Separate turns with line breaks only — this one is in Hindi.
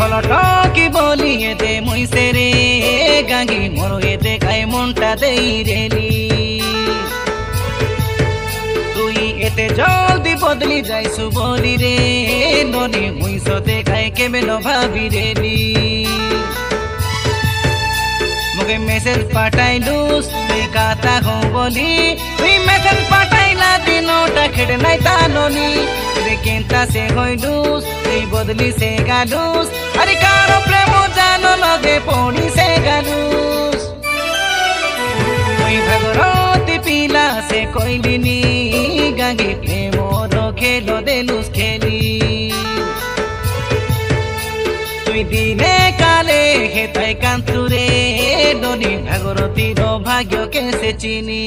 ফলটো কি বলি এতে মুইসে রে গাঙ্গি মোর এতে খাই মনটা দেই রেলি তুই এতে জলদি বদলি যাইছু বলি রে ননি মুইসতে খাই কেবে ন ভাবি রেলি मुझे मैसेज पाठाइलुस तुई गाता हो बोली तुई मैसेज पाठाइला दिनोटा खेड़ नाइ तानोनी रे केंता से होइलुस तुई बदली से गालुस अरे कारो प्रेम जानो लगे पोड़ी से गालुस तुई भगरती पीला से कोइलिनी गांगी प्रेम रो खेलो देलुस खेली তুই দিনে কালে হেতাই কান্তুরে ননি ভাগরতীর ভাগ্য কেসে চিনি।